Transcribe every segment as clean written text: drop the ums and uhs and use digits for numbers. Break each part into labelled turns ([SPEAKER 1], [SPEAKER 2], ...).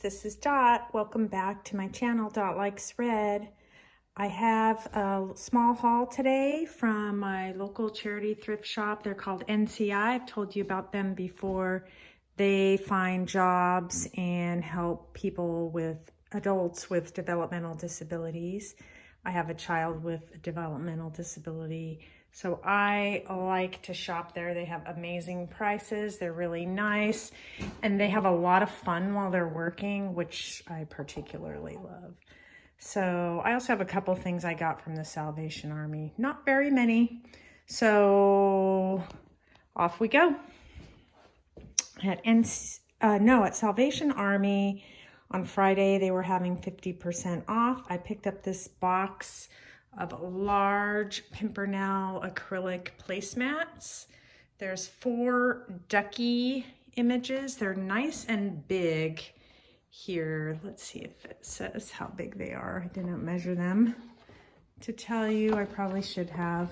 [SPEAKER 1] this is Dot. Welcome back to my channel, Dot Likes Red. I have a small haul today from my local charity thrift shop. They're called NCI. I've told you about them before. They find jobs and help people with adults with developmental disabilities. I have a child with a developmental disability, so I like to shop there. They have amazing prices. They're really nice, and they have a lot of fun while they're working, which I particularly love. So I also have a couple things I got from the Salvation Army. Not very many. So off we go. At Salvation Army on Friday, they were having 50% off. I picked up this box of large Pimpernel acrylic placemats. There's 4 ducky images. They're nice and big. Here, let's see if it says how big they are. I didn't measure them to tell you. I probably should have.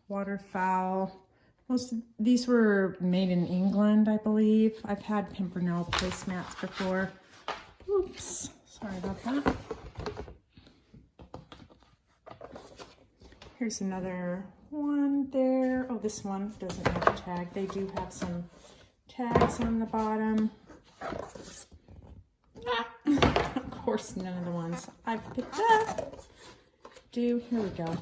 [SPEAKER 1] Waterfowl. Most of these were made in England, I believe. I've had Pimpernel placemats before. Oops, sorry about that. Here's another one there. Oh, this one doesn't have a tag. They do have some tags on the bottom. Of course, none of the ones I've picked up do. Here we go.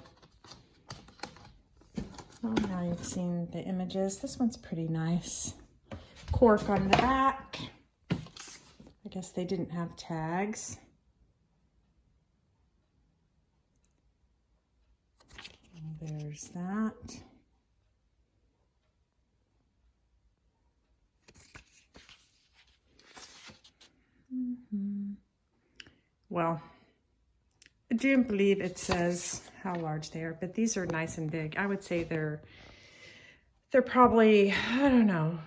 [SPEAKER 1] Oh, now you've seen the images. This one's pretty nice. Cork on the back. I guess they didn't have tags. There's that. Well, I do believe it says how large they are, but these are nice and big. I would say they're probably, I don't know,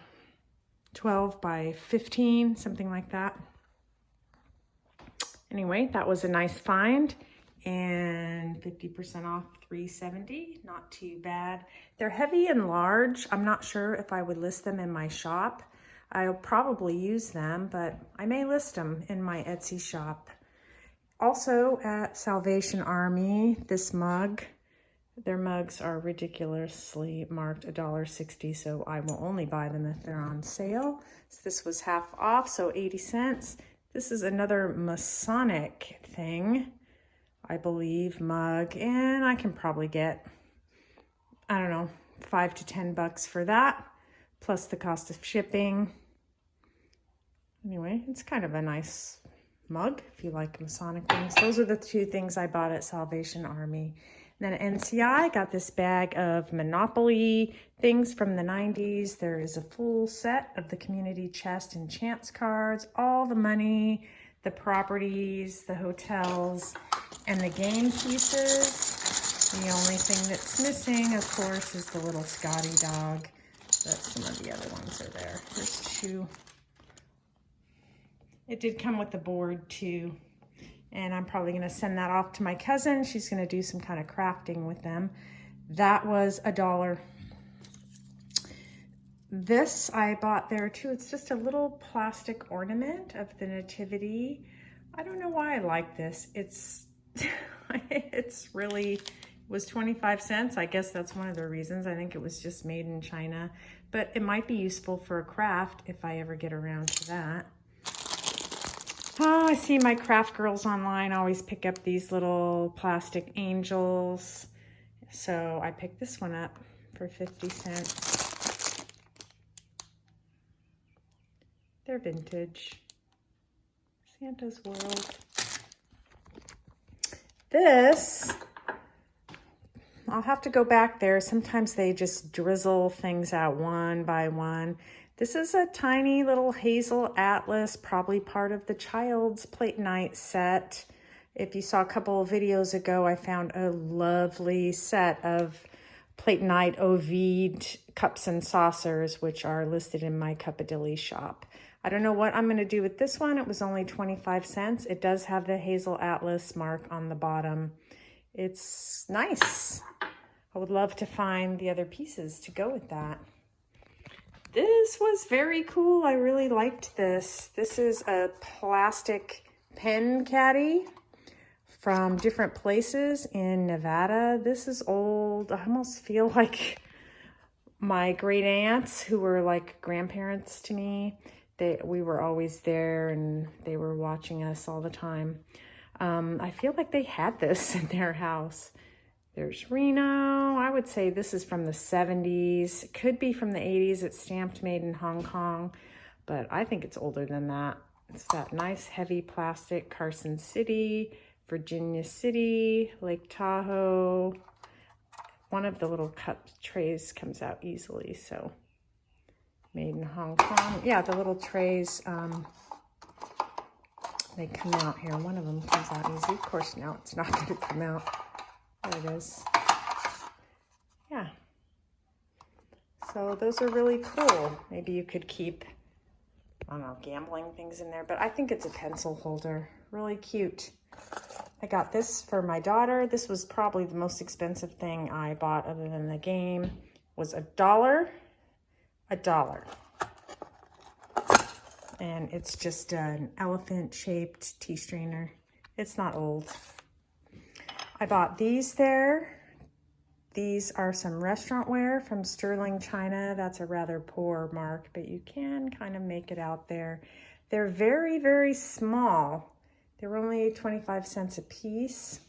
[SPEAKER 1] 12 by 15, something like that. Anyway, that was a nice find, and 50% off, $3.70, not too bad. They're heavy and large. I'm not sure if I would list them in my shop. I'll probably use them, but I may list them in my Etsy shop. Also at Salvation Army, this mug, their mugs are ridiculously marked $1.60, so I will only buy them if they're on sale. So this was half off, so 80 cents. This is another Masonic thing, I believe, mug, and I can probably get, I don't know, $5 to $10 for that, plus the cost of shipping. Anyway, it's kind of a nice mug if you like Masonic things. Those are the 2 things I bought at Salvation Army. And then at NCI, got this bag of Monopoly things from the 90s. There is a full set of the community chest and chance cards, all the money, the properties, the hotels, and the game pieces. The only thing that's missing, of course, is the little Scotty dog, but some of the other ones are there. There's 2. It did come with the board too, and I'm probably going to send that off to my cousin. She's going to do some kind of crafting with them. That was $1. This I bought there too. It's just a little plastic ornament of the nativity. I don't know why I like this. It's really, it was 25 cents. I guess that's one of the reasons. I think it was just made in China, but it might be useful for a craft if I ever get around to that. Oh, I see my craft girls online always pick up these little plastic angels. So I picked this one up for 50 cents. They're vintage. Santa's World. This, I'll have to go back there. Sometimes they just drizzle things out one by one. This is a tiny little hazel atlas, probably part of the child's plate night set. If you saw a couple of videos ago, I found a lovely set of plate night Ovid cups and saucers, which are listed in my Cupadilly shop. I don't know what I'm going to do with this one. It was only 25 cents. It does have the hazel atlas mark on the bottom. It's nice. I would love to find the other pieces to go with that. This was very cool. I really liked this. This is a plastic pen caddy from different places in Nevada. This is old. I almost feel like my great aunts, who were like grandparents to me, we were always there and they were watching us all the time. I feel like they had this in their house. There's Reno. I would say this is from the 70s. It could be from the 80s. It's stamped made in Hong Kong, but I think it's older than that. It's that nice heavy plastic. Carson City, Virginia City, Lake Tahoe. One of the little cup trays comes out easily, so made in Hong Kong. Yeah, the little trays, they come out here. One of them comes out easy. Of course, now it's not going to come out. There it is. Yeah. So those are really cool. Maybe you could keep, I don't know, gambling things in there, but I think it's a pencil holder. Really cute. I got this for my daughter. This was probably the most expensive thing I bought other than the game. Was $1. $1. And it's just an elephant-shaped tea strainer. It's not old. I bought these there. These are some restaurant wear from Sterling, China. That's a rather poor mark, but you can kind of make it out there. They're very, very small. They were only 25 cents a piece.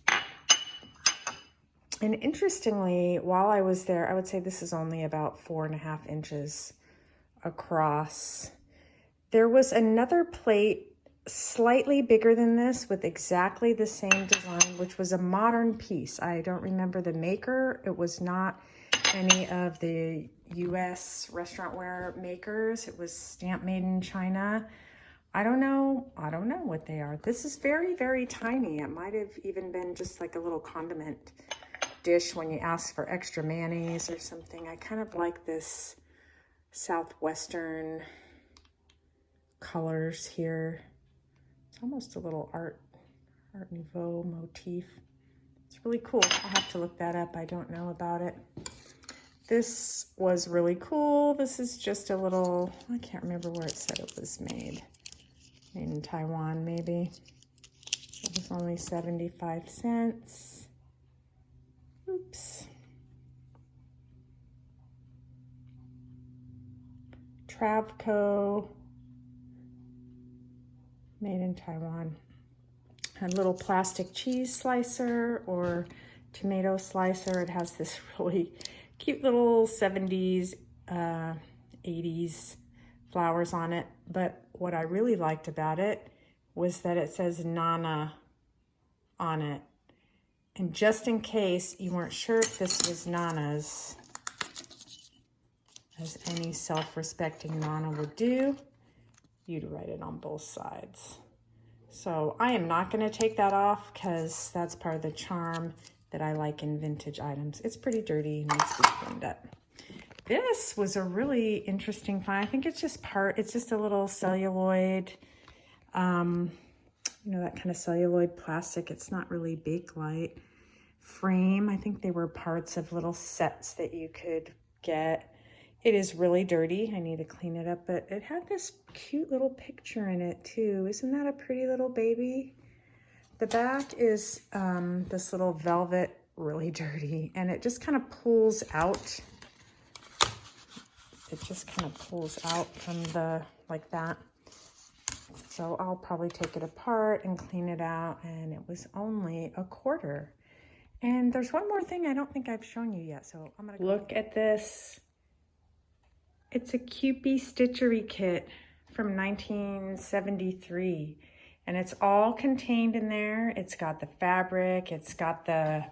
[SPEAKER 1] And interestingly, while I was there, I would say this is only about 4.5 inches across. There was another plate slightly bigger than this with exactly the same design, which was a modern piece. I don't remember the maker. It was not any of the US restaurant wear makers. It was stamp made in China. I don't know what they are. This is very, very tiny. It might have even been just like a little condiment dish when you ask for extra mayonnaise or something. I kind of like this southwestern colors here. It's almost a little Art Nouveau motif. It's really cool. I'll have to look that up. I don't know about it. This was really cool. This is just a little, I can't remember where it said it was made. Made in Taiwan, maybe. It was only 75 cents. Oops. Travco. Made in Taiwan. A little plastic cheese slicer or tomato slicer. It has this really cute little 70s, 80s flowers on it. But what I really liked about it was that it says Nana on it. And just in case you weren't sure if this was Nana's, as any self-respecting Nana would do, you'd write it on both sides. So I am not going to take that off because that's part of the charm that I like in vintage items. It's pretty dirty and needs to be cleaned up. This was a really interesting find. I think it's just a little celluloid, you know, that kind of celluloid plastic. It's not really Bakelite frame. I think they were parts of little sets that you could get. It is really dirty. I need to clean it up, but it had this cute little picture in it too. Isn't that a pretty little baby? The back is this little velvet, really dirty, and it just kind of pulls out. It just kind of pulls out from the, like that. So I'll probably take it apart and clean it out, and it was only $0.25. And there's one more thing I don't think I've shown you yet, so I'm gonna look at this. It's a Kewpie Stitchery Kit from 1973, and it's all contained in there. It's got the fabric, it's got the,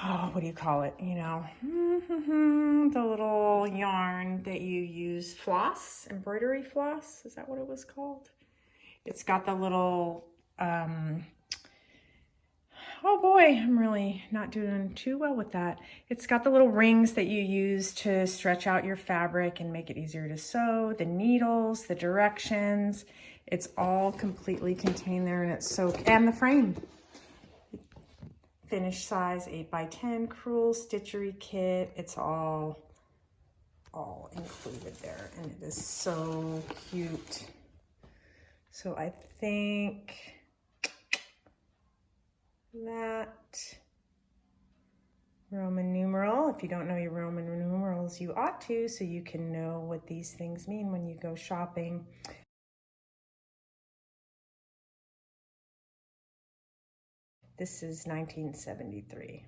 [SPEAKER 1] oh, what do you call it? You know, the little yarn that you use, floss, embroidery floss. Is that what it was called? It's got the little, oh boy, I'm really not doing too well with that. It's got the little rings that you use to stretch out your fabric and make it easier to sew, the needles, the directions. It's all completely contained there, and it's so, and the frame. finished size 8x10 crewel stitchery kit. It's all included there, and it is so cute. So I think that Roman numeral, if you don't know your Roman numerals, you ought to, so you can know what these things mean when you go shopping. This is 1973.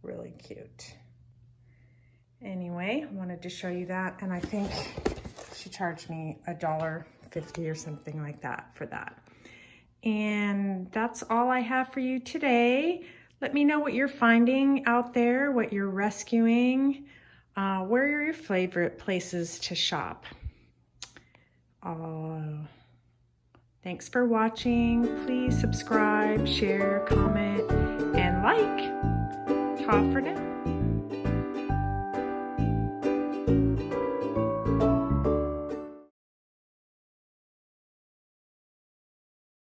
[SPEAKER 1] Really cute. Anyway, I wanted to show you that, and I think she charged me $1.50 or something like that for that. And that's all I have for you today. Let me know what you're finding out there, what you're rescuing. Where are your favorite places to shop? Thanks for watching. Please subscribe, share, comment, and like. Ta for now.